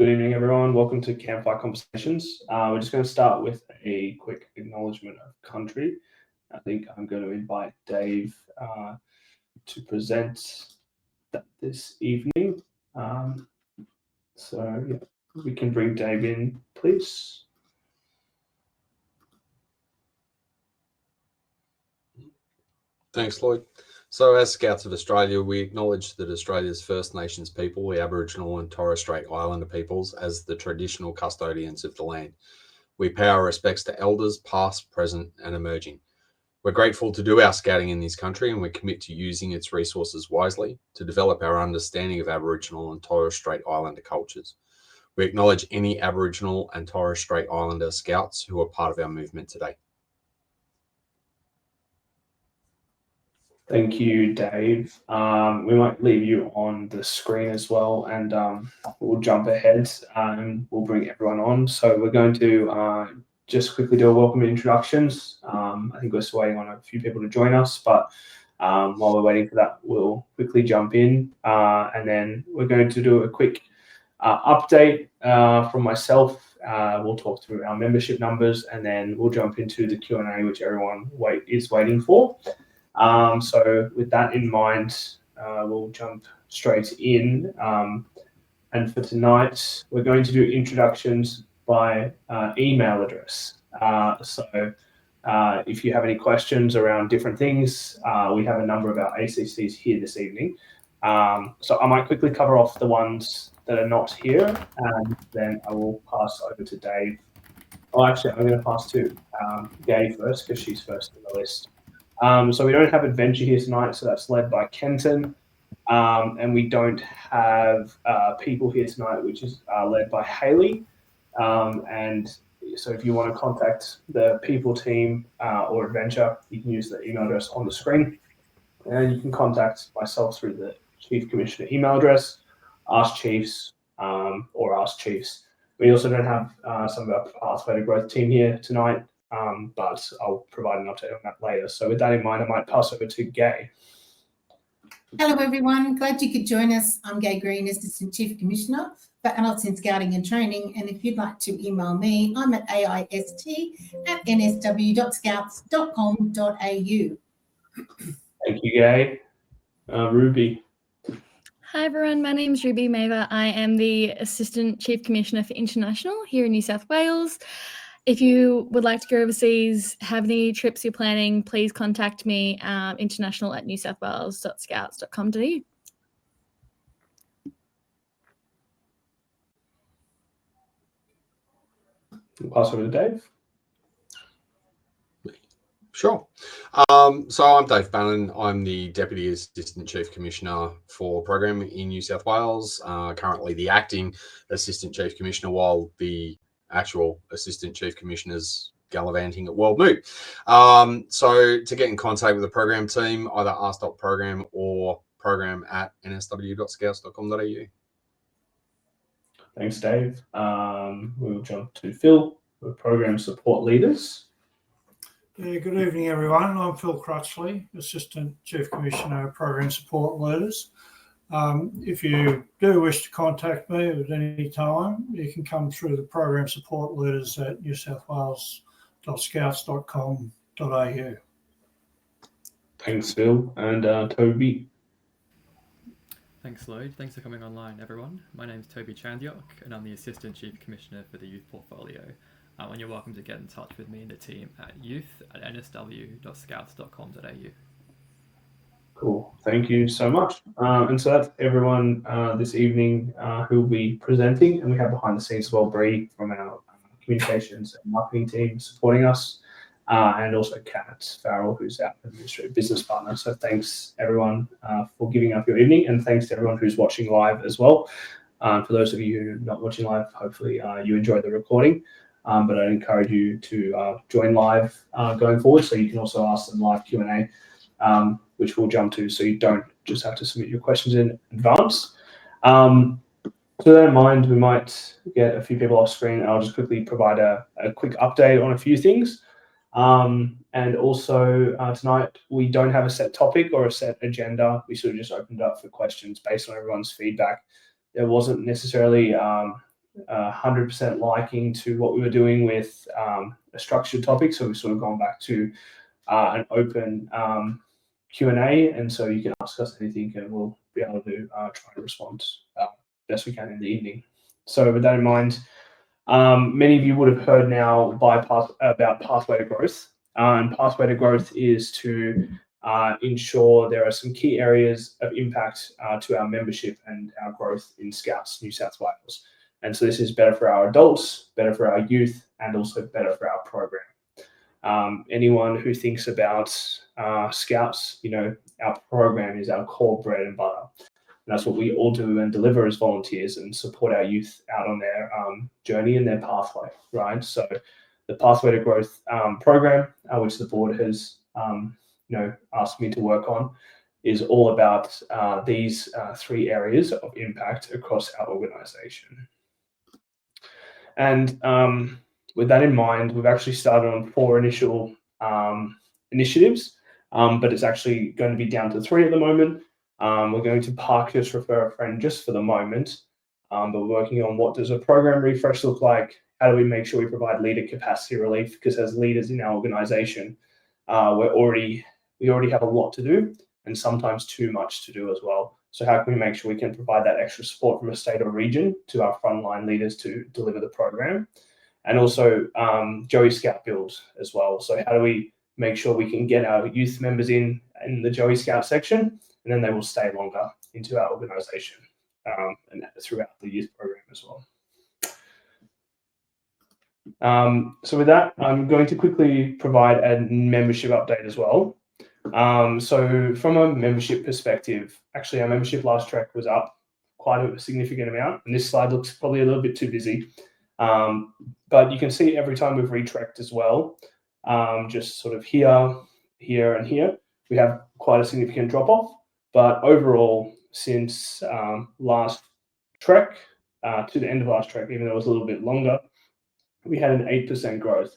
Good evening, everyone. Welcome to Campfire Conversations. We're just going to start with a quick acknowledgement of country. I think I'm going to invite Dave to present that this evening. So we can bring Dave in, please. Thanks, Lloyd. So as Scouts of Australia, we acknowledge that Australia's First Nations people, the Aboriginal and Torres Strait Islander peoples, as the traditional custodians of the land. We pay our respects to elders, past, present and emerging. We're grateful to do our scouting in this country, and we commit to using its resources wisely to develop our understanding of Aboriginal and Torres Strait Islander cultures. We acknowledge any Aboriginal and Torres Strait Islander Scouts who are part of our movement today. Thank you, Dave. We might leave you on the screen as well, and we'll jump ahead and we'll bring everyone on. So we're going to just quickly do a welcome introductions. I think we're still waiting on a few people to join us, but while we're waiting for that, we'll quickly jump in, and then we're going to do a quick update from myself. We'll talk through our membership numbers, and then we'll jump into the Q&A, which everyone is waiting for. So with that in mind, we'll jump straight in. And for tonight, we're going to do introductions by email address. So if you have any questions around different things, we have a number of our ACCs here this evening. So I might quickly cover off the ones that are not here, and then I will pass over to Dave. Oh, actually, I'm going to pass to Gay first, because she's first on the list. So we don't have Adventure here tonight, so that's led by Kenton. And we don't have People here tonight, which is led by Haley. And so if you want to contact the People team or Adventure, you can use the email address on the screen. And you can contact myself through the Chief Commissioner email address, Ask Chiefs, or Ask Chiefs. We also don't have some of our Pathway to Growth team here tonight. But I'll provide an update on that later. So with that in mind, I might pass over to Gay. Hello, everyone. Glad you could join us. I'm Gay Green, Assistant Chief Commissioner for Adults in Scouting and Training. And if you'd like to email me, I'm at aist@nsw.scouts.com.au. Thank you, Gay. Ruby. Hi everyone, my name is Ruby Maver. I am the Assistant Chief Commissioner for International here in New South Wales. If you would like to go overseas, have any trips you're planning, please contact me, international@newsouthwales.scouts.com.au. Pass over to Dave. Sure. So I'm Dave Bannon. I'm the Deputy Assistant Chief Commissioner for Program in New South Wales, currently the Acting Assistant Chief Commissioner while the actual Assistant Chief Commissioners gallivanting at World Moot. So to get in contact with the program team, either ask.program or program@nsw.scouts.com.au. Thanks, Dave. We'll jump to Phil, the Program Support Leaders. Yeah, good evening, everyone. I'm Phil Crutchley, Assistant Chief Commissioner of Program Support Leaders. If you do wish to contact me at any time, you can come through the Program Support Leaders at newsouthwales.scouts.com.au. Thanks, Phil. And Toby. Thanks, Lloyd. Thanks for coming online, everyone. My name is Toby Chandyok, and I'm the Assistant Chief Commissioner for the Youth Portfolio. And you're welcome to get in touch with me and the team at youth@nsw.scouts.com.au. Cool. Thank you so much. And so that's everyone this evening who will be presenting. And we have behind the scenes as well Bree from our communications and marketing team supporting us, and also Kat Farrell, who's our administrative business partner. So thanks everyone for giving up your evening, and thanks to everyone who's watching live as well. For those of you who are not watching live, hopefully you enjoyed the recording. But I'd encourage you to join live going forward, so you can also ask them live Q&A, which we'll jump to, so you don't just have to submit your questions in advance. So with that in mind, we might get a few people off screen, and I'll just quickly provide a quick update on a few things. And also tonight, we don't have a set topic or a set agenda. We sort of just opened up for questions based on everyone's feedback. There wasn't necessarily 100% liking to what we were doing with a structured topic. So we've sort of gone back to an open Q&A, and so you can ask us anything and we'll be able to try to respond best we can in the evening. So with that in mind, many of you would have heard now about Pathway to Growth. And Pathway to Growth is to ensure there are some key areas of impact to our membership and our growth in Scouts New South Wales. And so this is better for our adults, better for our youth, and also better for our program. Anyone who thinks about Scouts, our program is our core bread and butter. And that's what we all do and deliver as volunteers and support our youth out on their journey and their pathway, right? So the Pathway to Growth program, which the board has asked me to work on, is all about these 3 areas of impact across our organisation. And with that in mind, we've actually started on 4 initial initiatives, but it's actually going to be down to 3 at the moment. We're going to park Just Refer a Friend just for the moment, but we're working on what does a program refresh look like? How do we make sure we provide leader capacity relief? Because as leaders in our organisation, we already have a lot to do and sometimes too much to do as well. So how can we make sure we can provide that extra support from a state or region to our frontline leaders to deliver the program? And also Joey Scout build as well. So how do we make sure we can get our youth members in the Joey Scout section, and then they will stay longer into our organisation and throughout the youth program as well. So with that, I'm going to quickly provide a membership update as well. So from a membership perspective, actually our membership last track was up quite a significant amount, and this slide looks probably a little bit too busy. But you can see every time we've retracked as well, just sort of here, here, and here, we have quite a significant drop off. But overall, since last trek to the end of last trek, even though it was a little bit longer, we had an 8% growth.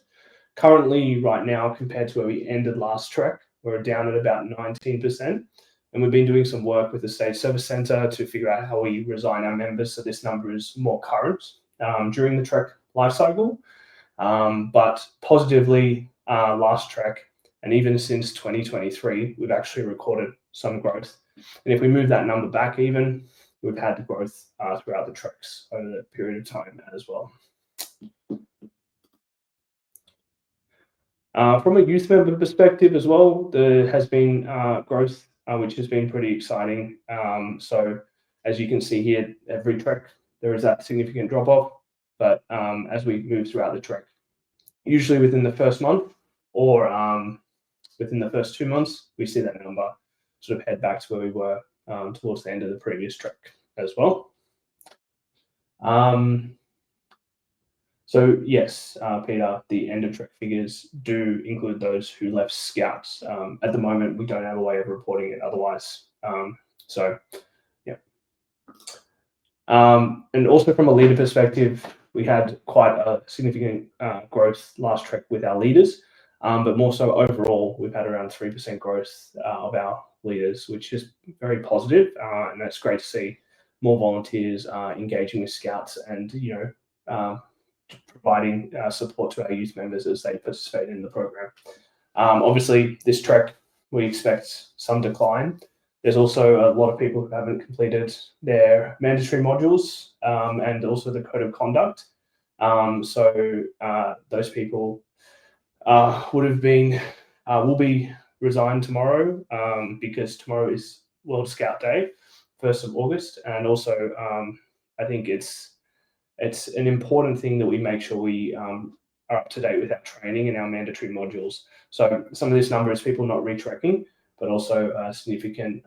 Currently, right now, compared to where we ended last trek, we're down at about 19%. And we've been doing some work with the State Service Centre to figure out how we resign our members so this number is more current during the trek life cycle. But positively, last trek, and even since 2023, we've actually recorded some growth. And if we move that number back even, we've had the growth throughout the treks over that period of time as well. From a youth member perspective as well, there has been growth, which has been pretty exciting. So as you can see here, every trek, there is that significant drop off. But as we move throughout the trek, usually within the first month or within the first 2 months, we see that number sort of head back to where we were towards the end of the previous trek as well. So yes, Peter, the end of trek figures do include those who left Scouts. At the moment, we don't have a way of reporting it otherwise. So yeah. And also from a leader perspective, we had quite a significant growth last trek with our leaders, but more so overall, we've had around 3% growth of our leaders, which is very positive, and that's great to see more volunteers engaging with Scouts and providing support to our youth members as they participate in the program. Obviously, this trek, we expect some decline. There's also a lot of people who haven't completed their mandatory modules and also the code of conduct. So those people will be resigned tomorrow because tomorrow is World Scout Day, 1st of August. And also I think it's an important thing that we make sure we are up to date with our training and our mandatory modules. So some of this number is people not retracking, but also a significant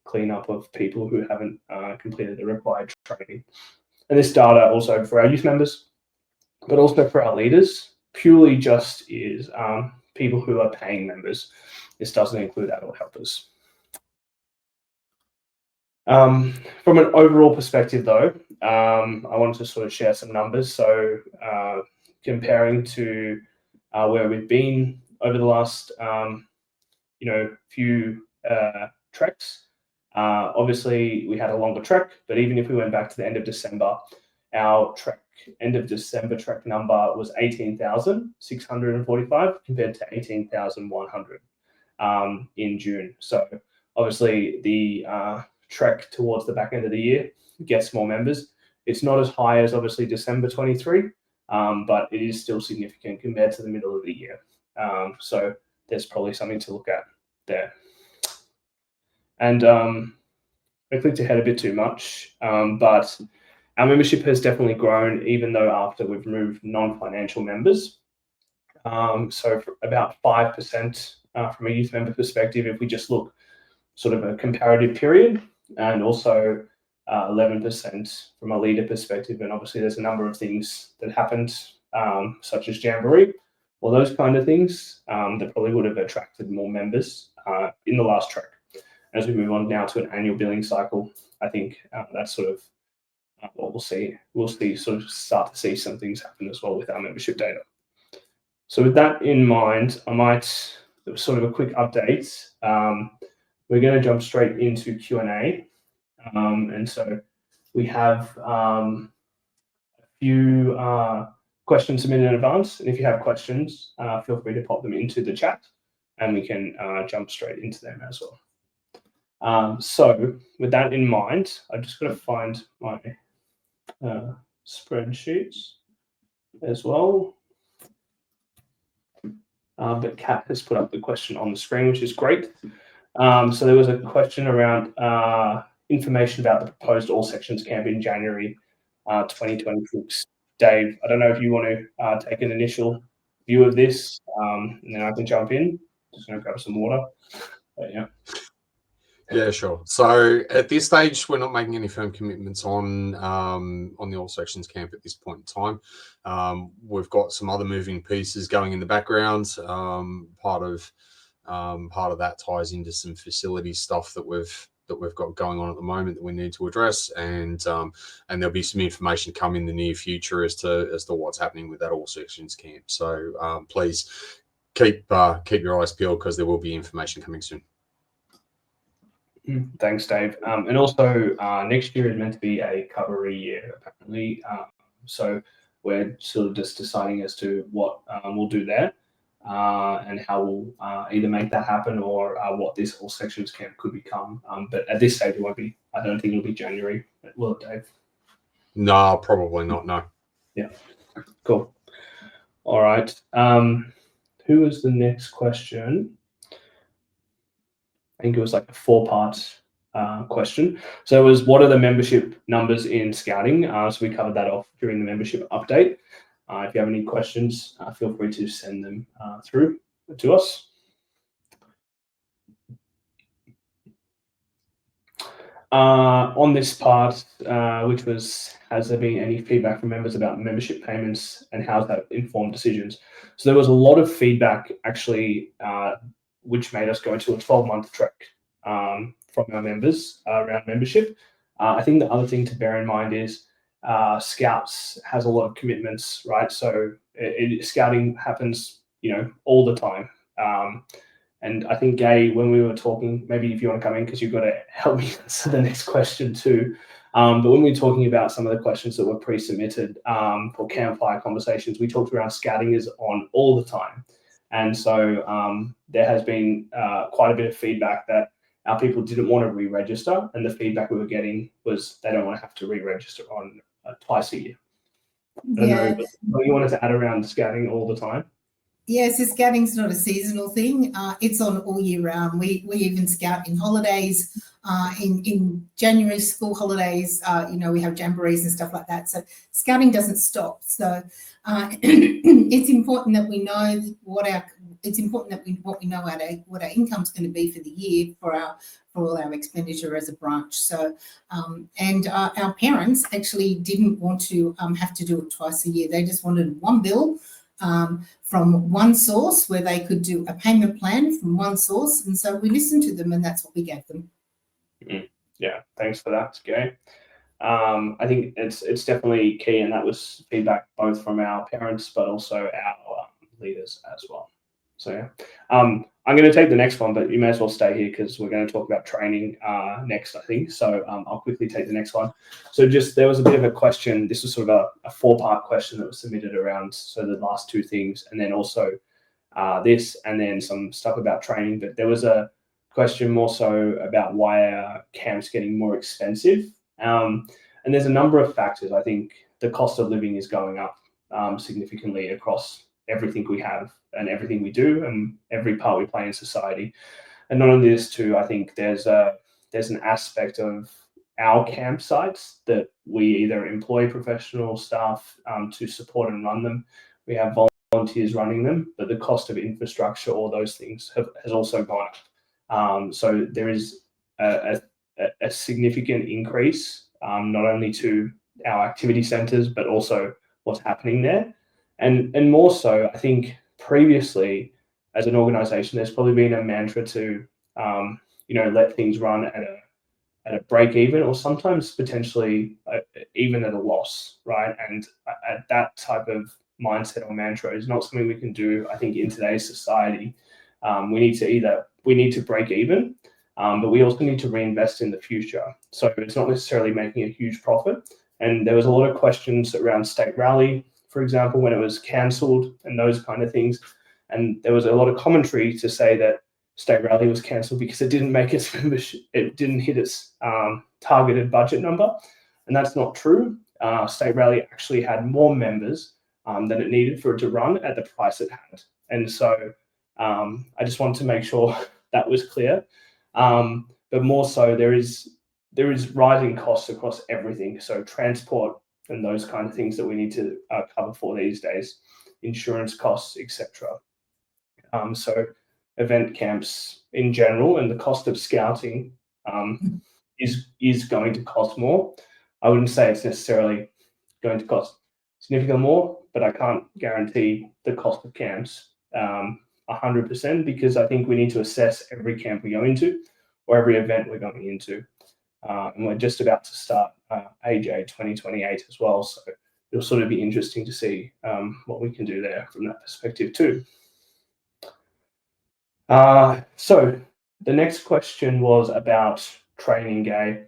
cleanup of people who haven't completed the required training. And this data also for our youth members, but also for our leaders, purely just is people who are paying members. This doesn't include adult helpers. From an overall perspective, though, I wanted to sort of share some numbers. So comparing to where we've been over the last few treks, obviously we had a longer trek, but even if we went back to the end of December, our Trek end of December Trek number was 18,645 compared to 18,100 in June. So obviously the Trek towards the back end of the year gets more members. It's not as high as obviously December 23, but it is still significant compared to the middle of the year. So there's probably something to look at there. And I clicked ahead a bit too much, but our membership has definitely grown, even though after we've removed non-financial members. So for about 5% from a youth member perspective, if we just look sort of a comparative period, and also 11% from a leader perspective. And obviously there's a number of things that happened, such as Jamboree, or those kind of things that probably would have attracted more members in the last Trek. As we move on now to an annual billing cycle, I think that's sort of what we'll see. We'll sort of start to see some things happen as well with our membership data. So with that in mind, I might sort of a quick update. We're going to jump straight into Q&A. And so we have a few questions submitted in advance. And if you have questions, feel free to pop them into the chat and we can jump straight into them as well. So with that in mind, I've just got to find my spreadsheets as well. But Kat has put up the question on the screen, which is great. So there was a question around information about the proposed all sections camp in January 2026. Dave, I don't know if you want to take an initial view of this, and then I can jump in. Just going to grab some water. But yeah. Yeah, sure. So at this stage, we're not making any firm commitments on the all sections camp at this point in time. We've got some other moving pieces going in the background. Part of that ties into some facility stuff that we've got going on at the moment that we need to address, and there'll be some information come in the near future as to what's happening with that all sections camp. So please keep your eyes peeled because there will be information coming soon. Thanks, Dave. And also, next year is meant to be a recovery year, apparently. So we're sort of just deciding as to what we'll do there and how we'll either make that happen or what this all sections camp could become. But at this stage, it won't be. I don't think it'll be January. Will it, Dave? No, probably not. No. Yeah. Cool. All right. Who is the next question? I think it was like a 4-part question. So it was, what are the membership numbers in Scouting? So we covered that off during the membership update. If you have any questions, feel free to send them through to us. On this part, which was, has there been any feedback from members about membership payments and how that informed decisions? So there was a lot of feedback actually, which made us go to a 12-month Trek from our members around membership. I think the other thing to bear in mind is Scouts has a lot of commitments, right? So Scouting happens, all the time. And I think, Gay, when we were talking, maybe if you want to come in because you've got to help me answer the next question too. But when we were talking about some of the questions that were pre-submitted for Campfire Conversations, we talked around Scouting is on all the time. And so there has been quite a bit of feedback that our people didn't want to re-register, and the feedback we were getting was they don't want to have to re-register on twice a year. I don't know, but you wanted to add around Scouting all the time? Yes, Scouting's not a seasonal thing. It's on all year round. We even scout in holidays, in January school holidays. We have jamborees and stuff like that. So Scouting doesn't stop. So it's important that we know what our income's going to be for the year for all our expenditure as a branch. So and our parents actually didn't want to have to do it twice a year. They just wanted one bill from one source where they could do a payment plan from one source. And so we listened to them and that's what we gave them. Yeah, thanks for that, Gay. I think it's definitely key, and that was feedback both from our parents but also our leaders as well. So yeah, I'm going to take the next one, but you may as well stay here because we're going to talk about training next, I think. So I'll quickly take the next one. So there was a bit of a question. This was sort of a 4-part question that was submitted around the last 2 things, and then also this, and then some stuff about training. But there was a question more so about why are camps getting more expensive. And there's a number of factors. I think the cost of living is going up significantly across everything we have and everything we do and every part we play in society. And not only this too, I think there's an aspect of our campsites that we either employ professional staff to support and run them. We have volunteers running them, but the cost of infrastructure, all those things has also gone up. So there is a significant increase, not only to our activity centres, but also what's happening there. And more so, I think previously as an organisation, there's probably been a mantra to, let things run at a break even, or sometimes potentially even at a loss, right? And at that type of mindset or mantra is not something we can do, I think, in today's society. We need to break even, but we also need to reinvest in the future. So it's not necessarily making a huge profit. And there was a lot of questions around State Rally, for example, when it was cancelled and those kind of things. And there was a lot of commentary to say that State Rally was cancelled because it didn't make its membership, it didn't hit its targeted budget number. And that's not true. State Rally actually had more members than it needed for it to run at the price it had. And so I just wanted to make sure that was clear. But more so, there is rising costs across everything. So transport and those kind of things that we need to cover for these days, insurance costs, etc. So event camps in general and the cost of scouting is going to cost more. I wouldn't say it's necessarily going to cost significantly more, but I can't guarantee the cost of camps 100%, because I think we need to assess every camp we go into or every event we're going into. And we're just about to start AJ 2028 as well. So it'll sort of be interesting to see what we can do there from that perspective too. So the next question was about training, Gay.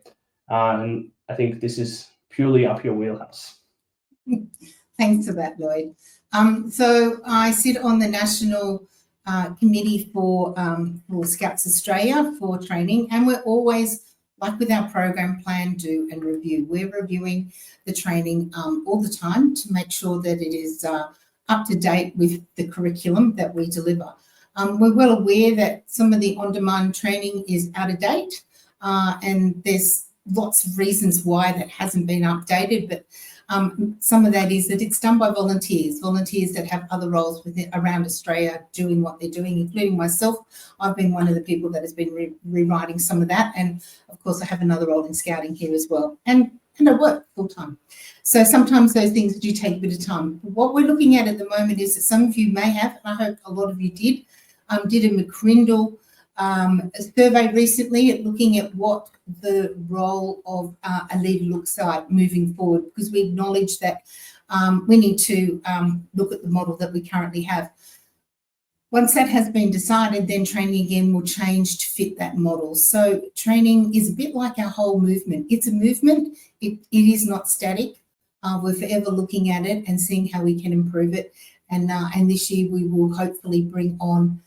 And I think this is purely up your wheelhouse. Thanks for that, Lloyd. So I sit on the National Committee for Scouts Australia for training, and we're always, like with our program plan, do and review. We're reviewing the training all the time to make sure that it is up to date with the curriculum that we deliver. We're well aware that some of the on-demand training is out of date, and there's lots of reasons why that hasn't been updated, but some of that is that it's done by volunteers that have other roles around Australia doing what they're doing, including myself. I've been one of the people that has been rewriting some of that, and of course I have another role in scouting here as well, and I work full time. So sometimes those things do take a bit of time. What we're looking at the moment is that some of you may have, and I hope a lot of you did a McCrindle survey recently at looking at what the role of a leader looks like moving forward, because we acknowledge that we need to look at the model that we currently have. Once that has been decided, then training again will change to fit that model. So training is a bit like our whole movement. It's a movement. It is not static. We're forever looking at it and seeing how we can improve it. And this year we will hopefully bring on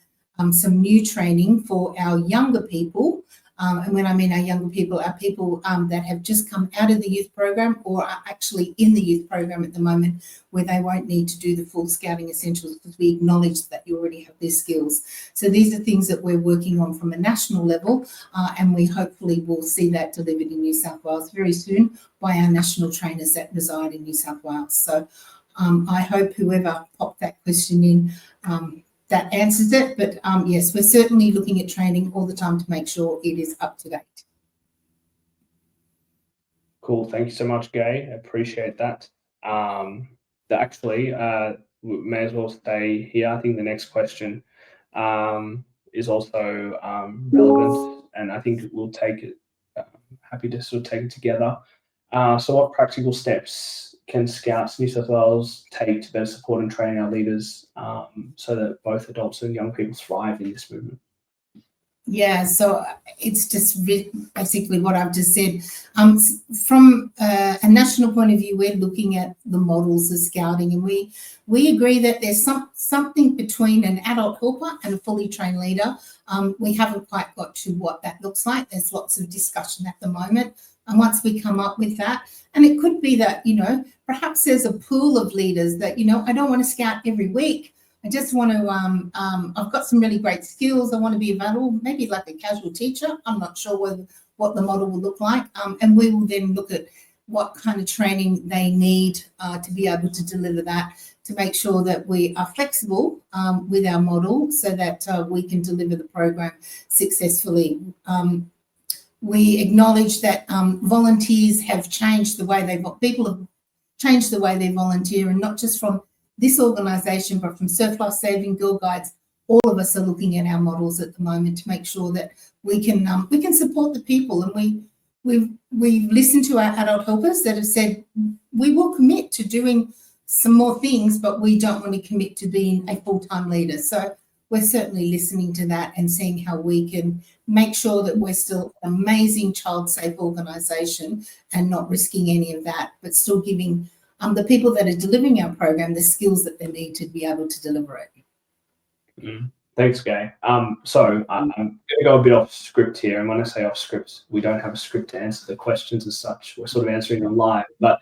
some new training for our younger people. And when I mean our younger people, our people that have just come out of the youth program or are actually in the youth program at the moment, where they won't need to do the full scouting essentials because we acknowledge that you already have these skills. So these are things that we're working on from a national level, and we hopefully will see that delivered in New South Wales very soon by our national trainers that reside in New South Wales. So I hope whoever popped that question in that answers it, but yes, we're certainly looking at training all the time to make sure it is up to date. Cool, thank you so much, Gay. I appreciate that. Actually, we may as well stay here. I think the next question is also relevant, and I think we'll take it. Happy to sort of take it together. So, what practical steps can Scouts New South Wales take to better support and train our leaders so that both adults and young people thrive in this movement? Yeah, so it's just basically what I've just said. From a national point of view, we're looking at the models of scouting, and we agree that there's something between an adult helper and a fully trained leader. We haven't quite got to what that looks like. There's lots of discussion at the moment. And once we come up with that, and it could be that, perhaps there's a pool of leaders that, I don't want to scout every week. I just want to, I've got some really great skills. I want to be available, maybe like a casual teacher. I'm not sure what the model will look like. And we will then look at what kind of training they need to be able to deliver that, to make sure that we are flexible with our model so that we can deliver the program successfully. We acknowledge that volunteers have changed the way people have changed the way they volunteer, and not just from this organisation, but from Surplus Saving, Girl Guides. All of us are looking at our models at the moment to make sure that we can support the people. And we've listened to our adult helpers that have said we will commit to doing some more things, but we don't want to commit to being a full-time leader. So we're certainly listening to that and seeing how we can make sure that we're still an amazing child-safe organisation and not risking any of that, but still giving the people that are delivering our program the skills that they need to be able to deliver it. Thanks, Gay. So I'm going to go a bit off script here. And when I say off script, we don't have a script to answer the questions as such. We're sort of answering them live, but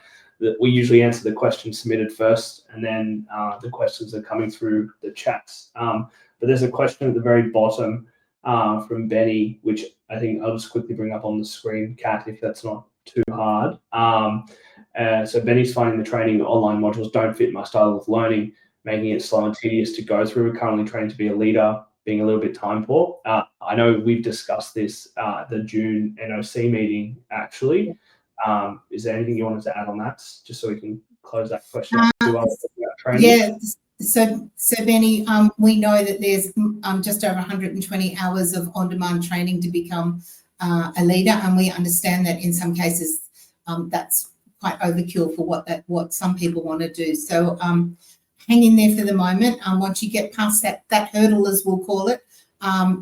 we usually answer the questions submitted first, and then the questions are coming through the chats. But there's a question at the very bottom from Benny, which I think I'll just quickly bring up on the screen, Kat, if that's not too hard. So Benny's finding the training online modules don't fit my style of learning, making it slow and tedious to go through. Currently training to be a leader, being a little bit time poor. I know we've discussed this at the June NOC meeting, actually. Is there anything you wanted to add on that, just so we can close that question out? Yeah, so Benny, we know that there's just over 120 hours of on-demand training to become a leader, and we understand that in some cases that's quite overkill for what some people want to do. So hang in there for the moment. Once you get past that hurdle, as we'll call it,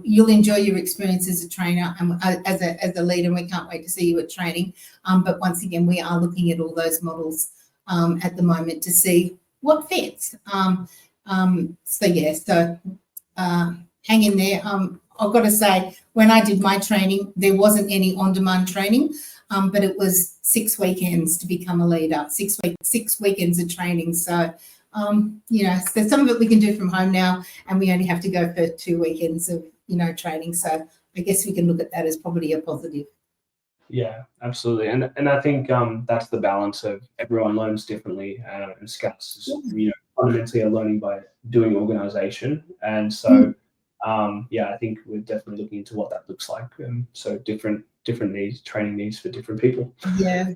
you'll enjoy your experience as a trainer and as a leader. We can't wait to see you at training. But once again, we are looking at all those models at the moment to see what fits. So hang in there. I've got to say, when I did my training, there wasn't any on-demand training, but it was 6 weekends to become a leader, 6 weekends of training. So, so some of it we can do from home now, and we only have to go for 2 weekends of, training. So I guess we can look at that as probably a positive. Yeah, absolutely. And I think that's the balance of everyone learns differently, and Scouts, fundamentally are learning by doing organisation. And so, I think we're definitely looking into what that looks like. So different needs, training needs for different people. Yeah.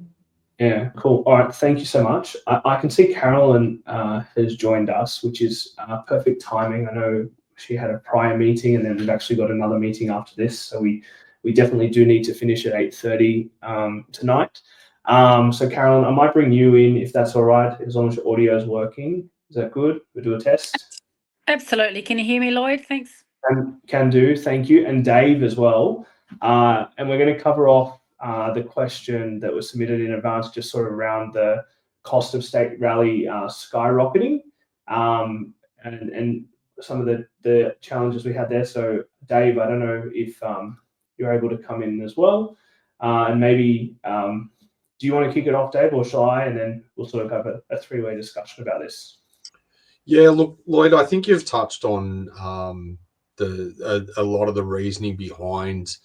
Yeah, cool. All right, thank you so much. I can see Carolyn has joined us, which is perfect timing. I know she had a prior meeting, and then we've actually got another meeting after this. So we definitely do need to finish at 8:30 tonight. So Carolyn, I might bring you in if that's all right, as long as your audio is working. Is that good? We'll do a test. Absolutely. Can you hear me, Lloyd? Thanks. Can do. Thank you. And Dave as well. And we're going to cover off the question that was submitted in advance, just sort of around the cost of state rally skyrocketing, and some of the challenges we had there. So Dave, I don't know if you're able to come in as well, and maybe do you want to kick it off, Dave, or shall I? And then we'll sort of have a three-way discussion about this. Yeah, look, Lloyd, I think you've touched on a lot of the reasoning behind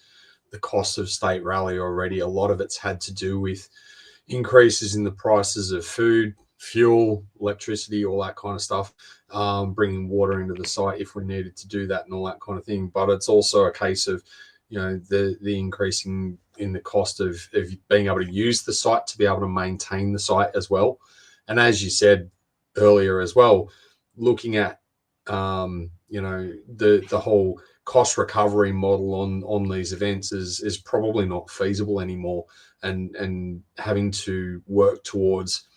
the cost of state rally already. A lot of it's had to do with increases in the prices of food, fuel, electricity, all that kind of stuff, bringing water into the site if we needed to do that and all that kind of thing. But it's also a case of, the increasing in the cost of being able to use the site, to be able to maintain the site as well. And as you said earlier as well, looking at, the whole cost recovery model on these events is probably not feasible anymore, and having to work towards,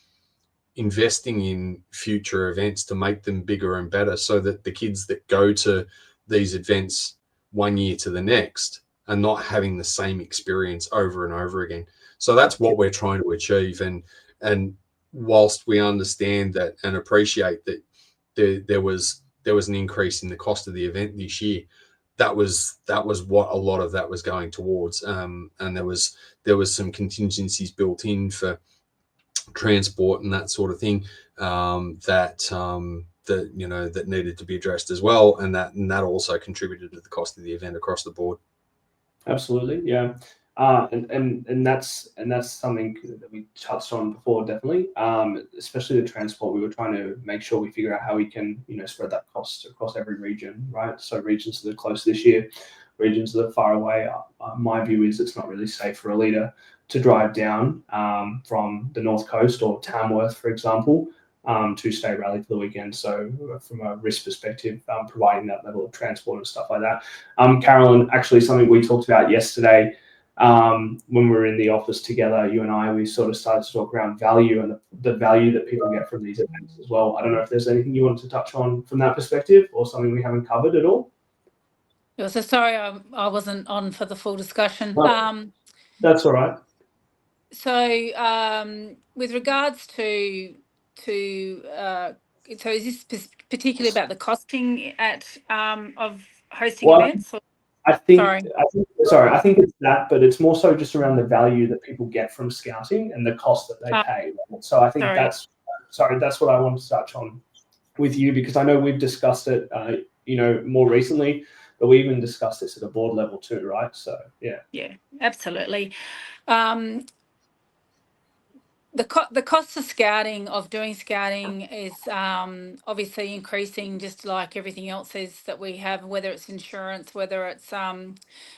investing in future events to make them bigger and better, so that the kids that go to these events one year to the next are not having the same experience over and over again. So that's what we're trying to achieve. And whilst we understand that and appreciate that there was an increase in the cost of the event this year, that was what a lot of that was going towards. And there was some contingencies built in for transport and that sort of thing, that needed to be addressed as well, and that also contributed to the cost of the event across the board. Absolutely, yeah. And that's something that we touched on before, definitely. Especially the transport, we were trying to make sure we figure out how we can, spread that cost across every region, right? So regions that are close this year, regions that are far away. My view is it's not really safe for a leader to drive down from the North Coast or Tamworth, for example, to State Rally for the weekend. So from a risk perspective, providing that level of transport and stuff like that. Carolyn, actually something we talked about yesterday when we were in the office together, you and I, we sort of started to talk around value and the value that people get from these events as well. I don't know if there's anything you wanted to touch on from that perspective or something we haven't covered at all. Yeah, so sorry, I wasn't on for the full discussion. That's all right. So with regards to so is this particularly about the costing of hosting events? Or? I think it's that, but it's more so just around the value that people get from scouting and the cost that they pay. So I think that's what I wanted to touch on with you, because I know we've discussed it, more recently, but we even discussed this at a board level too, right? So yeah, absolutely. The cost of doing scouting is obviously increasing, just like everything else is that we have, whether it's insurance, whether it's or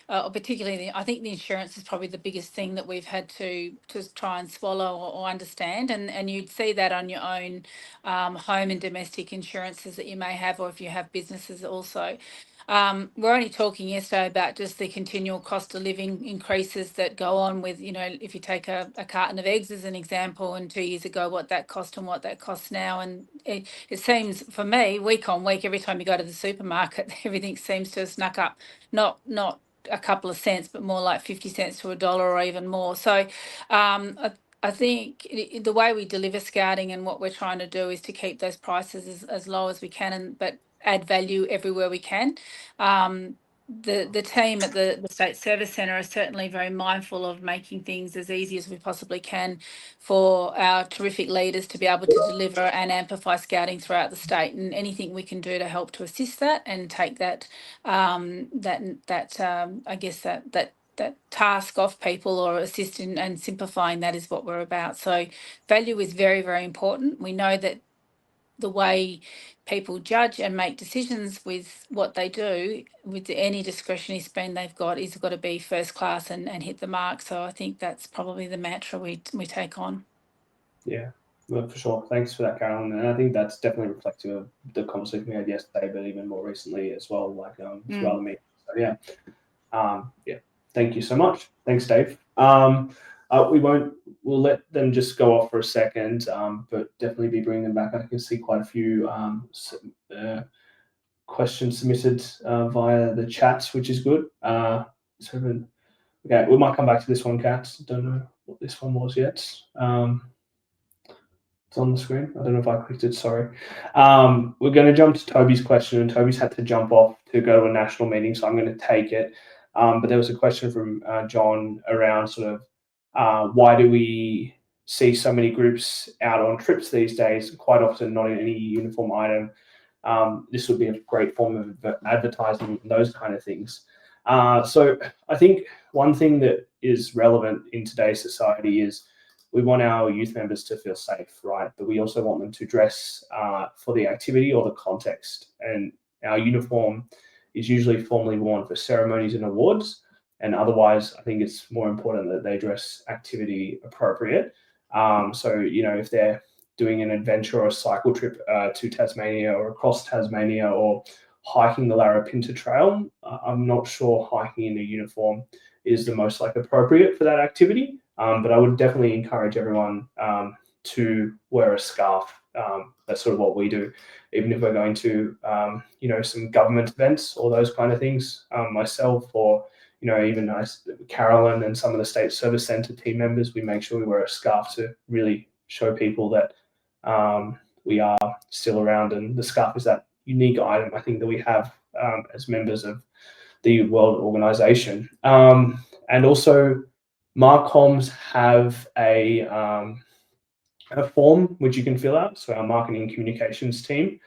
particularly I think the insurance is probably the biggest thing that we've had to try and swallow or understand, and you'd see that on your own home and domestic insurances that you may have, or if you have businesses also. We're only talking yesterday about just the continual cost of living increases that go on with, if you take a carton of eggs as an example, and 2 years ago, what that cost and what that costs now. And it seems, for me, week on week, every time you go to the supermarket, everything seems to have snuck up, not a couple of cents, but more like 50 cents to $1 or even more. So I think the way we deliver scouting and what we're trying to do is to keep those prices as low as we can, but add value everywhere we can. The team at the State Service Centre are certainly very mindful of making things as easy as we possibly can for our terrific leaders to be able to deliver and amplify scouting throughout the state, and anything we can do to help to assist that and take that task off people, or assist in and simplifying that, is what we're about. So value is very, very important. We know that the way people judge and make decisions with what they do, with any discretionary spend they've got, is got to be first class and hit the mark. So I think that's probably the mantra we take on. Yeah, well, for sure. Thanks for that, Carolyn. And I think that's definitely reflective of the conversation we had yesterday, but even more recently as well, like throughout the meeting. So yeah, thank you so much. Thanks, Dave. We'll let them just go off for a second, but definitely be bringing them back. I can see quite a few questions submitted via the chats, which is good. Okay, we might come back to this one, Kat. Don't know what this one was yet. It's on the screen. I don't know if I clicked it, sorry. We're going to jump to Toby's question, and Toby's had to jump off to go to a national meeting, so I'm going to take it. But there was a question from John around sort of why do we see so many groups out on trips these days, quite often not in any uniform item? This would be a great form of advertising and those kind of things. So I think one thing that is relevant in today's society is we want our youth members to feel safe, right? But we also want them to dress for the activity or the context. And our uniform is usually formally worn for ceremonies and awards. And otherwise, I think it's more important that they dress activity appropriate. So, if they're doing an adventure or a cycle trip to Tasmania or across Tasmania, or hiking the Larapinta Trail, I'm not sure hiking in a uniform is the most appropriate for that activity. But I would definitely encourage everyone to wear a scarf. That's sort of what we do, even if we're going to, some government events or those kind of things. Myself or, even Carolyn and some of the State Service Centre team members, we make sure we wear a scarf to really show people that we are still around. And the scarf is that unique item, I think, that we have as members of the World Organization. And also, Marcoms have a form which you can fill out. So our marketing and communications team.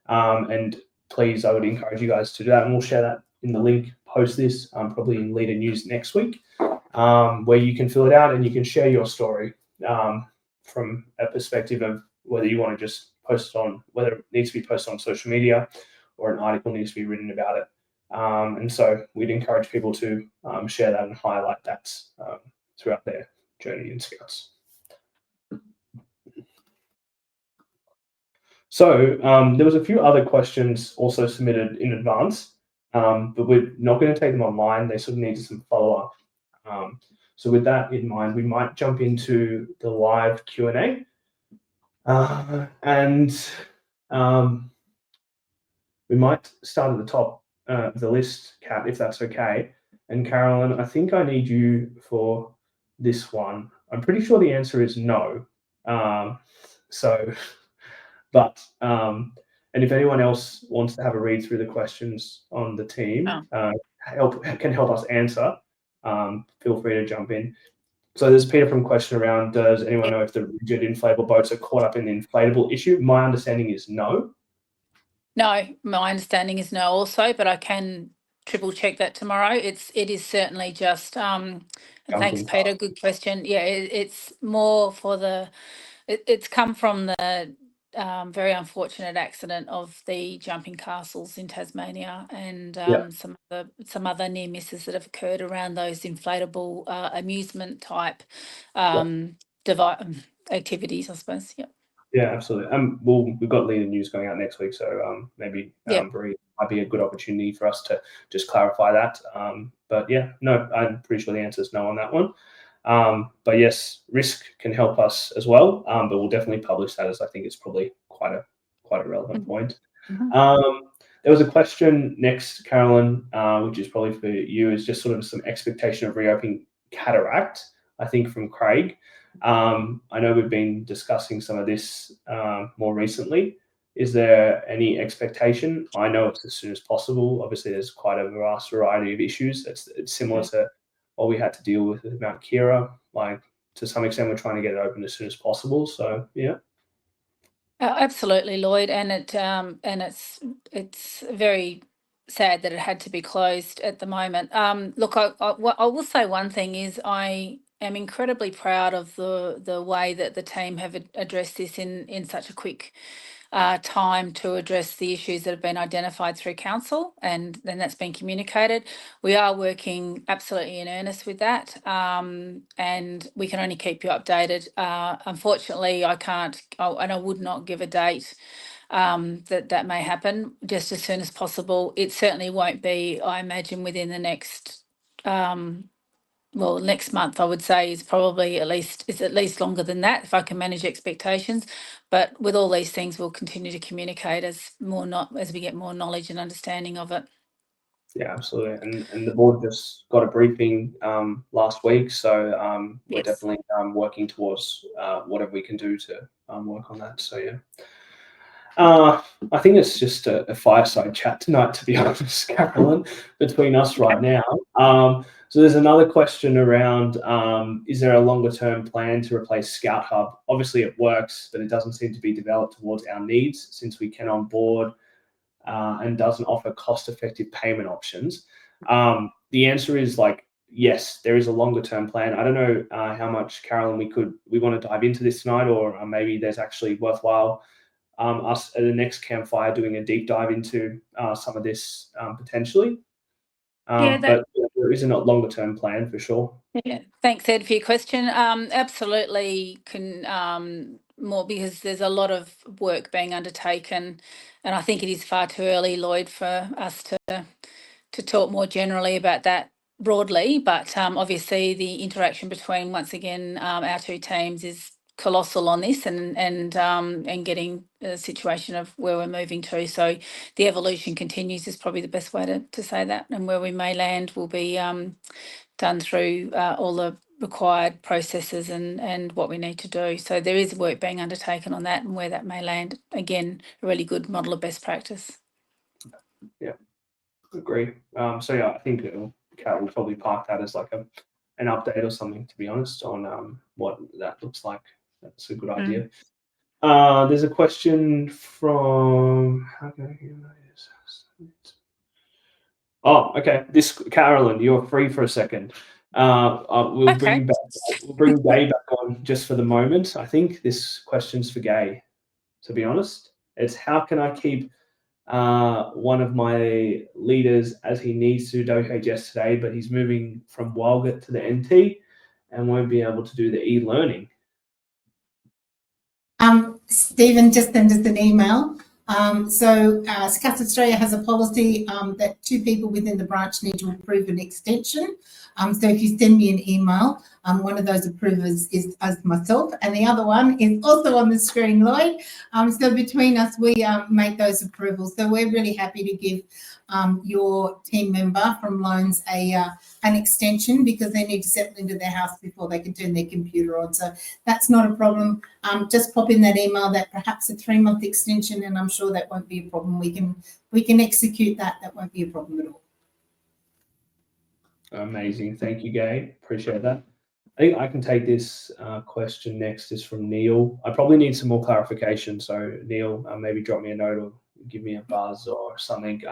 And please, I would encourage you guys to do that. And we'll share that in the link post this, probably in Leader News next week, where you can fill it out and you can share your story from a perspective of whether you want to just post it on, whether it needs to be posted on social media or an article needs to be written about it. And so we'd encourage people to share that and highlight that throughout their journey in Scouts. So there was a few other questions also submitted in advance, but we're not going to take them online. They sort of needed some follow-up. So with that in mind, we might jump into the live Q&A. And we might start at the top of the list, Kat, if that's okay. And Carolyn, I think I need you for this one. I'm pretty sure the answer is no. And if anyone else wants to have a read through the questions on the team, can help us answer, feel free to jump in. So there's Peter from question around, does anyone know if the rigid inflatable boats are caught up in the inflatable issue? My understanding is no. No, my understanding is no also, but I can triple check that tomorrow. It is certainly just, thanks Peter, good question. Yeah, it's more for it's come from the very unfortunate accident of the jumping castles in Tasmania and some other near misses that have occurred around those inflatable amusement type activities, I suppose. Yep. Yeah, absolutely. We've got Leader News going out next week, so maybe Bree might be a good opportunity for us to just clarify that. But yeah, no, I'm pretty sure the answer is no on that one. But yes, risk can help us as well. But we'll definitely publish that, as I think it's probably quite a relevant point. There was a question next, Carolyn, which is probably for you, is just sort of some expectation of reopening cataract, I think, from Craig. I know we've been discussing some of this more recently. Is there any expectation? I know it's as soon as possible. Obviously, there's quite a vast variety of issues. It's similar to what we had to deal with Mount Kira. Like, to some extent, we're trying to get it open as soon as possible. So, yeah. Absolutely, Lloyd, and it's very sad that it had to be closed at the moment. Look, I will say one thing is I am incredibly proud of the way that the team have addressed this in such a quick time to address the issues that have been identified through council, and then that's been communicated. We are working absolutely in earnest with that, and we can only keep you updated. Unfortunately, I can't, and I would not give a date that may happen just as soon as possible. It certainly won't be, I imagine, within the next next month, I would say, is probably at least longer than that, if I can manage expectations. But with all these things, we'll continue to communicate as we get more knowledge and understanding of it. Yeah, absolutely. And the board just got a briefing last week, so we're definitely working towards whatever we can do to work on that. So yeah. I think it's just a fireside chat tonight, to be honest, Carolyn, between us right now. So there's another question around, is there a longer term plan to replace Scout Hub? Obviously it works, but it doesn't seem to be developed towards our needs since we can onboard and doesn't offer cost-effective payment options. The answer is yes, there is a longer term plan. I don't know how much, Carolyn, we want to dive into this tonight, or maybe there's actually worthwhile us at the next Campfire doing a deep dive into some of this potentially. But there is a longer term plan for sure. Yeah, thanks, Ed, for your question. Absolutely can more, because there's a lot of work being undertaken, and I think it is far too early, Lloyd, for us to talk more generally about that broadly. But obviously the interaction between, once again, our two teams is colossal on this and getting a situation of where we're moving to. So the evolution continues is probably the best way to say that, and where we may land will be done through all the required processes and what we need to do. So there is work being undertaken on that, and where that may land, again, a really good model of best practice. Yeah, agree. So yeah, I think Kat will probably park that as like an update or something, to be honest, on what that looks like. That's a good idea. There's a question from, how can I hear this? Oh, okay. This, Carolyn, you're free for a second. We'll bring Gay back on just for the moment. I think this question's for Gay, to be honest. It's how can I keep one of my leaders as he needs to do OHS today, but he's moving from Walgett to the NT and won't be able to do the e-learning. Stephen, just send us an email. So Scouts Australia has a policy that 2 people within the branch need to approve an extension. So if you send me an email, one of those approvers is myself, and the other one is also on the screen, Lloyd. So between us, we make those approvals. So we're really happy to give your team member from Loans an extension, because they need to settle into their house before they can turn their computer on. So that's not a problem. Just pop in that email that perhaps a 3-month extension, and I'm sure that won't be a problem. We can execute that. That won't be a problem at all. Amazing. Thank you, Gay. Appreciate that. I think I can take this question next. Is from Neil. I probably need some more clarification. So Neil, maybe drop me a note or give me a buzz or something.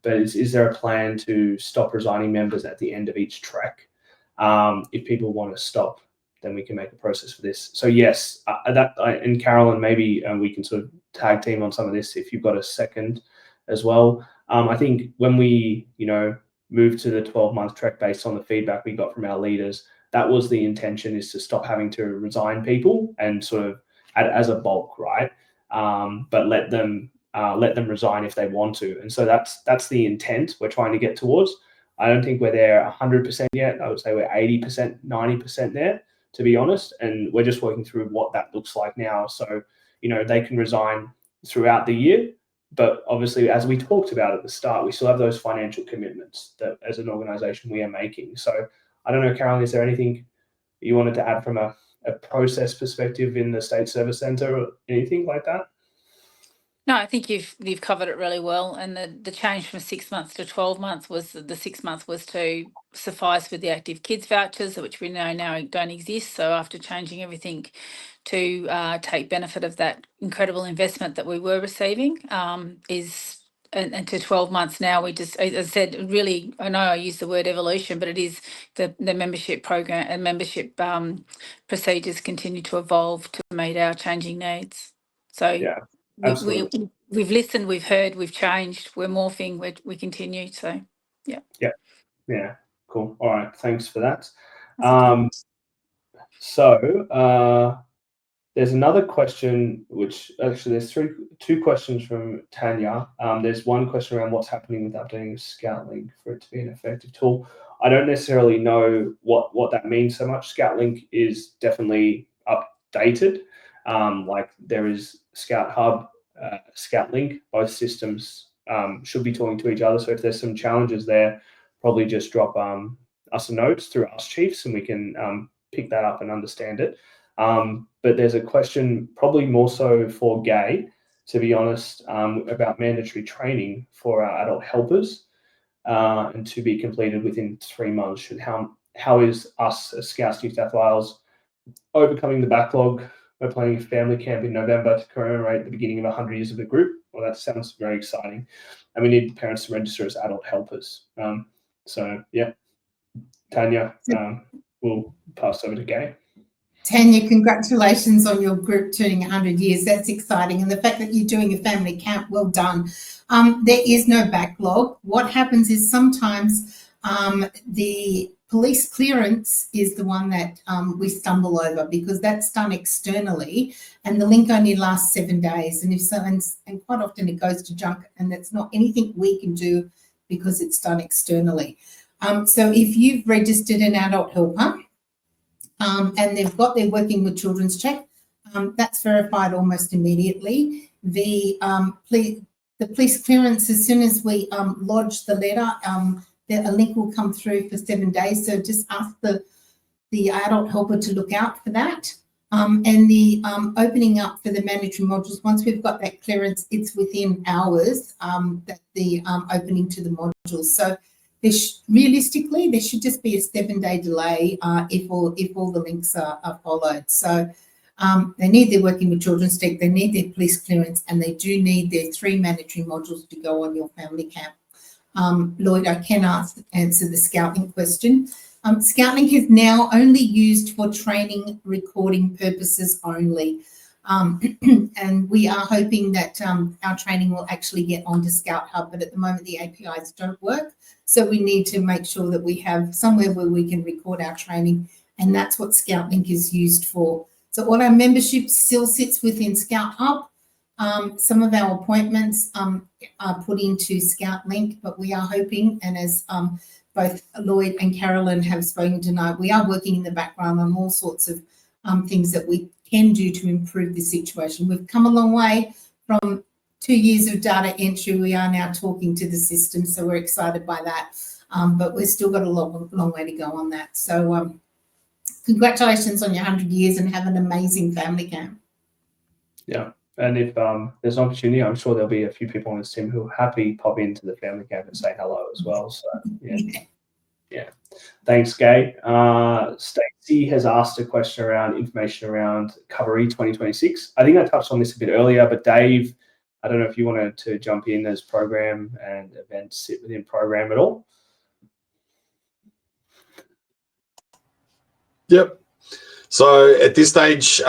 But is there a plan to stop resigning members at the end of each trek? If people want to stop, then we can make a process for this. So yes, and Carolyn, maybe we can sort of tag team on some of this if you've got a second as well. I think when we, moved to the 12-month trek based on the feedback we got from our leaders, that was the intention, is to stop having to resign people and sort of as a bulk, right? But let them resign if they want to. And so that's the intent we're trying to get towards. I don't think we're there 100% yet. I would say we're 80%, 90% there, to be honest. And we're just working through what that looks like now. So, they can resign throughout the year. But obviously, as we talked about at the start, we still have those financial commitments that as an organization we are making. So I don't know, Carolyn, is there anything you wanted to add from a process perspective in the State Service Centre or anything like that? No, I think you've covered it really well. And the change from 6 months to 12 months was the 6 months was to suffice with the active kids vouchers, which we know now don't exist. So after changing everything to take benefit of that incredible investment that we were receiving, and to 12 months now, we just, as I said, really, I know I use the word evolution, but it is the membership program and membership procedures continue to evolve to meet our changing needs. So yeah. We've listened, we've heard, we've changed, we're morphing, we continue. So, Yeah. Cool. All right. Thanks for that. There's another question, which actually there's two questions from Tanya. There's one question around what's happening with updating ScoutLink for it to be an effective tool. I don't necessarily know what that means so much. ScoutLink is definitely updated. Like there is Scout Hub, ScoutLink, both systems should be talking to each other. So if there's some challenges there, probably just drop us a note through us chiefs and we can pick that up and understand it. But there's a question probably more so for Gay, to be honest, about mandatory training for our adult helpers and to be completed within 3 months. And how is us as Scouts New South Wales overcoming the backlog? We're planning a family camp in November to commemorate the beginning of 100 years of the group. Well, that sounds very exciting. And we need parents to register as adult helpers. So, yeah, Tanya, we'll pass over to Gay. Tanya, congratulations on your group turning 100 years. That's exciting. And the fact that you're doing a family camp, well done. There is no backlog. What happens is sometimes the police clearance is the one that we stumble over because that's done externally and the link only lasts 7 days. And and quite often it goes to junk, and that's not anything we can do because it's done externally. So if you've registered an adult helper, and they've got their working with children's check. That's verified almost immediately. The police clearance, as soon as we lodge the letter, a link will come through for 7 days. So just ask the adult helper to look out for that. And the opening up for the mandatory modules, once we've got that clearance, it's within hours that the opening to the modules. So realistically, there should just be a 7-day delay if all the links are followed. So they need their working with children's tech, they need their police clearance, and they do need their 3 mandatory modules to go on your family camp. Lloyd, I can answer the ScoutLink question. ScoutLink is now only used for training recording purposes only. And we are hoping that our training will actually get onto Scout Hub, but at the moment the APIs don't work. So we need to make sure that we have somewhere where we can record our training, and that's what ScoutLink is used for. So all our membership still sits within Scout Hub. Some of our appointments are put into ScoutLink, but we are hoping, and as both Lloyd and Carolyn have spoken tonight, we are working in the background on all sorts of things that we can do to improve the situation. We've come a long way from 2 years of data entry. We are now talking to the system, so we're excited by that. But we've still got a long way to go on that. So congratulations on your 100 years and have an amazing family camp. Yeah. And if there's an opportunity, I'm sure there'll be a few people on this team who are happy to pop into the family camp and say hello as well. So, yeah. Thanks, Gay. Stacey has asked a question around information around Covery 2026. I think I touched on this a bit earlier, but Dave, I don't know if you wanted to jump in as program and events sit within program at all. Yep. So at this stage,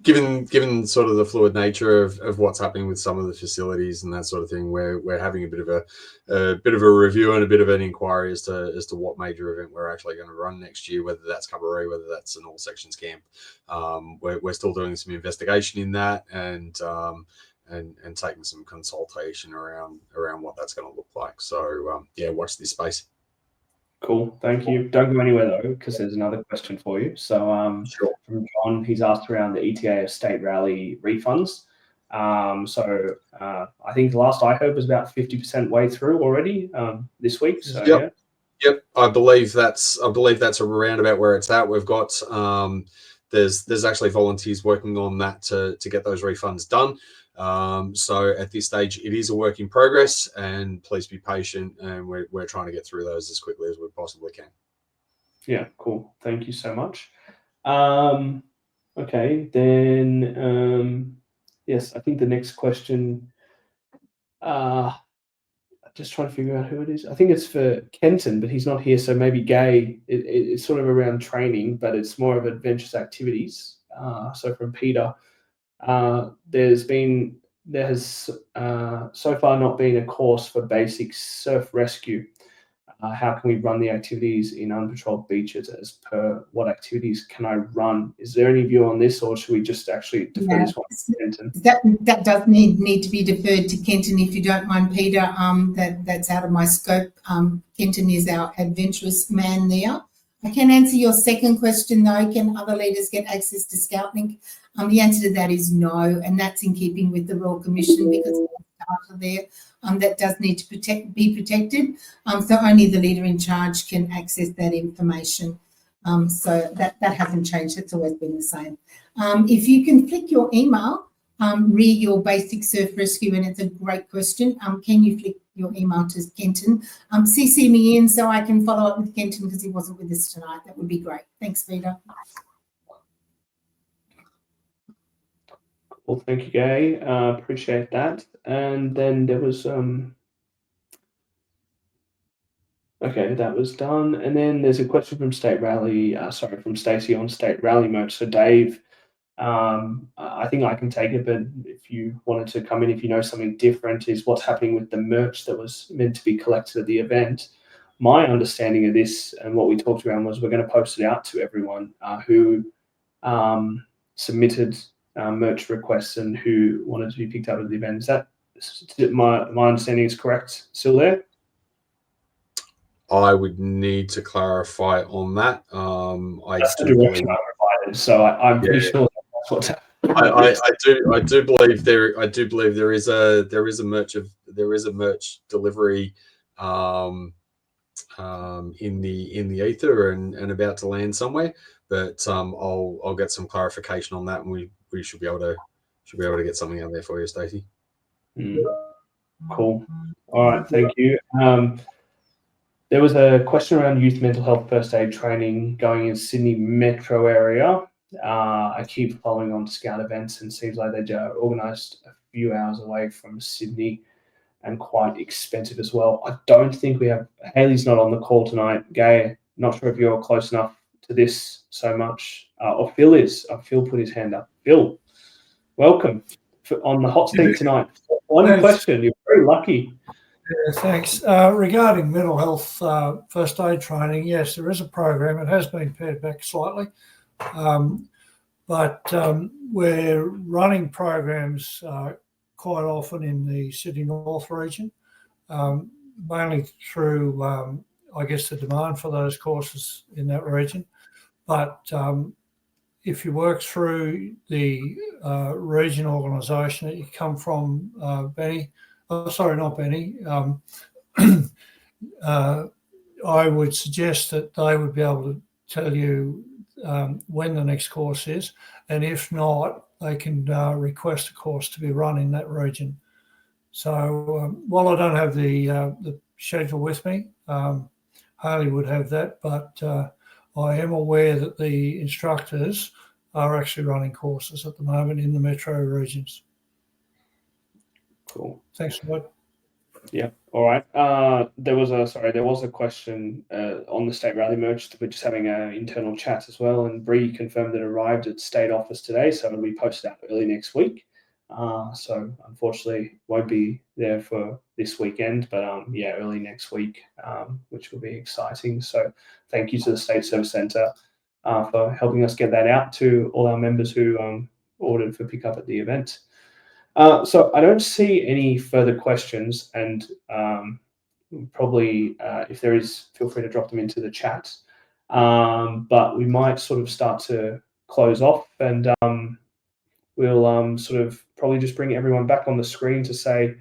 given sort of the fluid nature of what's happening with some of the facilities and that sort of thing, we're having a bit of a review and a bit of an inquiry as to what major event we're actually going to run next year, whether that's Cabaret, whether that's an all sections camp. We're still doing some investigation in that and taking some consultation around what that's going to look like. So yeah, watch this space. Cool, thank you. Don't go anywhere though, because there's another question for you. So Sure. From John, he's asked around the ETA of state rally refunds. So I think the last I heard was about 50% way through already this week. So Yep. Yep, I believe that's around about where it's at. We've got there's actually volunteers working on that to get those refunds done. So at this stage, it is a work in progress, and please be patient. And we're trying to get through those as quickly as we possibly can. Yeah, cool. Thank you so much. Okay, then yes, I think the next question. Just trying to figure out who it is. I think it's for Kenton, but he's not here, so maybe Gay. It's sort of around training, but it's more of adventurous activities. So from Peter. There has so far not been a course for basic surf rescue. How can we run the activities in unpatrolled beaches as per what activities can I run? Is there any view on this, or should we just actually defer this one to Kenton? That does need to be deferred to Kenton, if you don't mind, Peter. That's out of my scope. Kenton is our adventurous man there. I can answer your second question though. Can other leaders get access to ScoutLink? The answer to that is no, and that's in keeping with the Royal Commission, because data there that does need to be protected. So only the leader in charge can access that information. So that hasn't changed. It's always been the same. If you can flick your email, read your basic surf rescue, and it's a great question. Can you flick your email to Kenton? CC me in so I can follow up with Kenton, because he wasn't with us tonight. That would be great. Thanks, Peter. Well, thank you, Gay. Appreciate that. And then there was okay, that was done. And then there's a question from from Stacey on state rally merch. So Dave, I think I can take it, but if you wanted to come in, if you know something different, is what's happening with the merch that was meant to be collected at the event. My understanding of this and what we talked about was we're going to post it out to everyone who submitted merch requests and who wanted to be picked up at the event. Is that my understanding is correct? Still there? I would need to clarify on that. That's the direction I provided, so I'm pretty sure that's what's happening. I do believe there is a merch delivery in the ether and about to land somewhere, but I'll get some clarification on that, and we should be able to get something out there for you, Stacey. Cool. All right, thank you. There was a question around youth mental health first aid training going in Sydney metro area. I keep following on Scout events, and seems like they're organised a few hours away from Sydney and quite expensive as well. I don't think we have, Haley's not on the call tonight. Gay, not sure if you're close enough to this so much. Or Phil is. Phil put his hand up. Phil, welcome on the hot seat tonight. One question, you're very lucky. Yeah, thanks. Regarding mental health first aid training, yes, there is a program. It has been pared back slightly, but we're running programs quite often in the Sydney North region, mainly through, I guess, the demand for those courses in that region. But if you work through the region organisation that you come from, Benny, not Benny, I would suggest that they would be able to tell you when the next course is, and if not, they can request a course to be run in that region. So while I don't have the schedule with me, Haley would have that, but I am aware that the instructors are actually running courses at the moment in the metro regions. Cool. Thanks, Lloyd. Yeah. All right. There was a question on the state rally merch. We're just having an internal chat as well, and Bree confirmed that it arrived at state office today, so it'll be posted out early next week. So unfortunately, won't be there for this weekend, but early next week, which will be exciting. So thank you to the State Service Centre for helping us get that out to all our members who ordered for pickup at the event. So I don't see any further questions, and probably if there is, feel free to drop them into the chat. But we might sort of start to close off, and we'll sort of probably just bring everyone back on the screen to say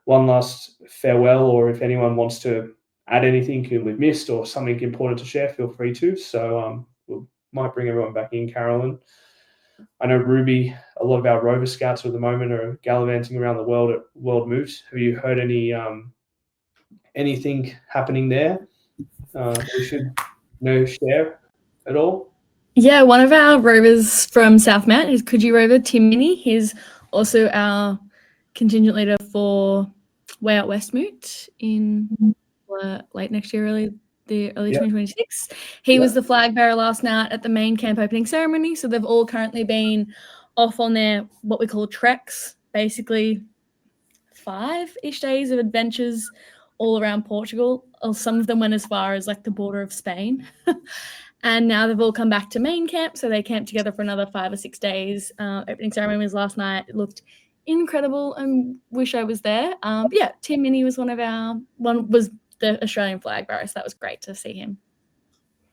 one last farewell, or if anyone wants to add anything we've missed or something important to share, feel free to. So we might bring everyone back in, Carolyn. I know Ruby, a lot of our Rover Scouts at the moment are gallivanting around the world at World Moot. Have you heard anything happening there? We should share at all? Yeah, one of our rovers from South Mount is Coogee Rover, Tim Minnie. He's also our contingent leader for Way Out West Moot in late next year, early 2026. He was the flag bearer last night at the main camp opening ceremony. So they've all currently been off on their what we call treks, basically 5-ish days of adventures all around Portugal. Some of them went as far as like the border of Spain. And now they've all come back to main camp. So they camped together for another 5 or 6 days. Opening ceremony was last night. It looked incredible and wish I was there. Tim Minnie was was the Australian flag bearer, so that was great to see him.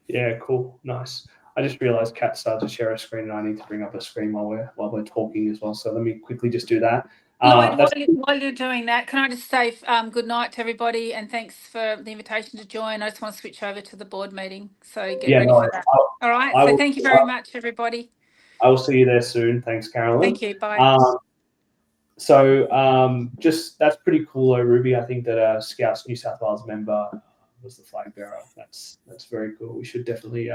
Yeah, cool, nice. I just realised Kat started to share a screen, and I need to bring up a screen while we're talking as well. So let me quickly just do that. Lloyd, while you're doing that, can I just say good night to everybody, and thanks for the invitation to join. I just want to switch over to the board meeting, so get ready for that. All right, so thank you very much, everybody. I will see you there soon. Thanks, Carolyn. Thank you. Bye. Just that's pretty cool, though, Ruby. I think that Scouts New South Wales member was the flag bearer. That's very cool. We should definitely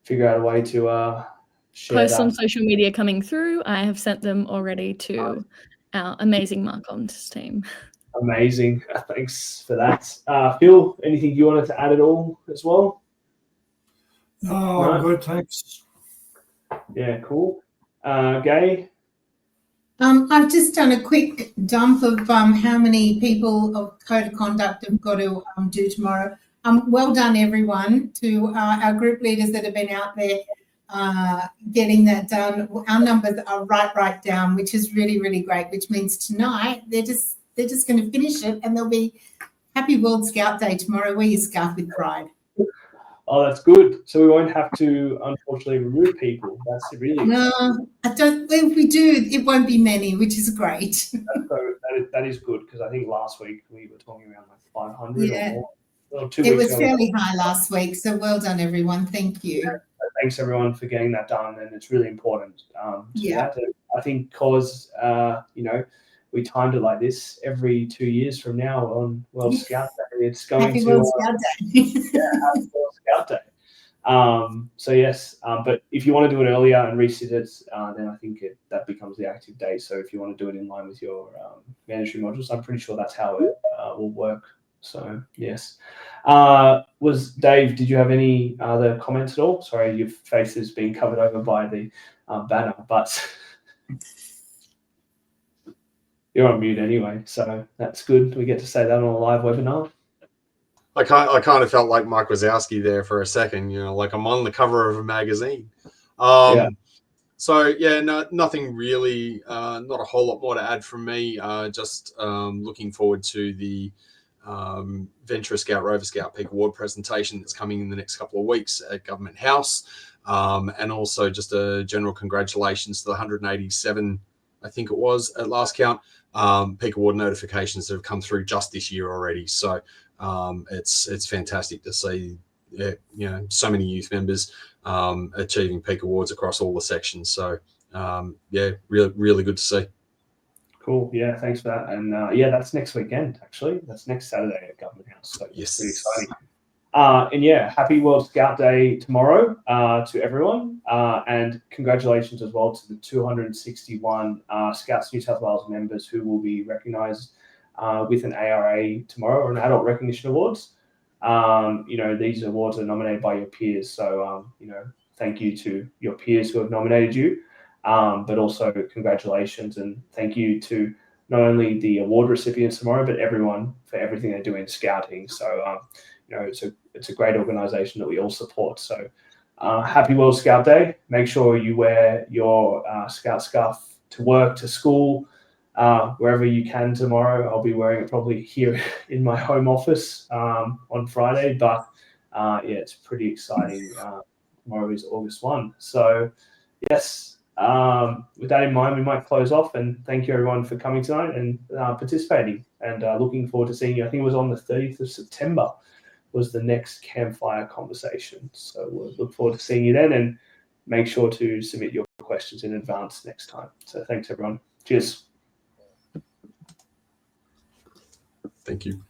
figure out a way to share posts that on social media coming through. I have sent them already to our amazing Marcoms team. Amazing. Thanks for that. Phil, anything you wanted to add at all as well? No, I'm good, thanks. Yeah, cool. Gay? I've just done a quick dump of how many people of code of conduct have got to do tomorrow. Well done, everyone, to our group leaders that have been out there getting that done. Our numbers are right down, which is really, really great, which means tonight they're just going to finish it, and there'll be Happy World Scout Day tomorrow. Wear your scarf with pride. Oh, that's good. So we won't have to, unfortunately, remove people. That's really No, I don't. If we do, it won't be many, which is great. So that is good, because I think last week we were talking around like 500 Yeah. or more. Well, 2 It weeks was ago. fairly high last week, so well done, everyone. Thank you. Thanks everyone for getting that done, and it's really important to do Yeah. that. And I think because we timed it like this, every 2 years from now on World Scout Day, it's going Happy to World Scout Day. Happy World Scout Day. So yes, but if you want to do it earlier and resit it, then I think that becomes the active date. So if you want to do it in line with your mandatory modules, I'm pretty sure that's how it will work. So yes. Was Dave, did you have any other comments at all? Sorry, your face has been covered over by the banner, but you're on mute anyway, so that's good. We get to say that on a live webinar. I kind of felt like Mike Wazowski there for a second, like I'm on the cover of a magazine. Yeah. So yeah, no, nothing really, not a whole lot more to add from me. Just looking forward to the Venture Scout, Rover Scout Peak Award presentation that's coming in the next couple of weeks at Government House. And also just a general congratulations to the 187, I think it was at last count, Peak Award notifications that have come through just this year already. So it's fantastic to see, so many youth members achieving Peak Awards across all the sections. So yeah, really good to see. Cool. Yeah, thanks for that. And yeah, that's next weekend, actually. That's next Saturday at Government House. So Yes. pretty exciting. And yeah, happy World Scout Day tomorrow to everyone. And congratulations as well to the 261 Scouts New South Wales members who will be recognised with an ARA tomorrow, or an Adult Recognition Awards. These awards are nominated by your peers. So, thank you to your peers who have nominated you. But also congratulations and thank you to not only the award recipients tomorrow, but everyone for everything they do in scouting. So, it's a great organisation that we all support. So, happy World Scout Day. Make sure you wear your Scout scarf to work, to school, wherever you can tomorrow. I'll be wearing it probably here in my home office on Friday, but yeah, it's pretty exciting. Tomorrow is August 1. So, yes. With that in mind, we might close off, and thank you everyone for coming tonight and participating, and looking forward to seeing you. I think it was on the 30th of September was the next Campfire Conversation. So we'll look forward to seeing you then, and make sure to submit your questions in advance next time. So thanks everyone. Cheers. Thank you.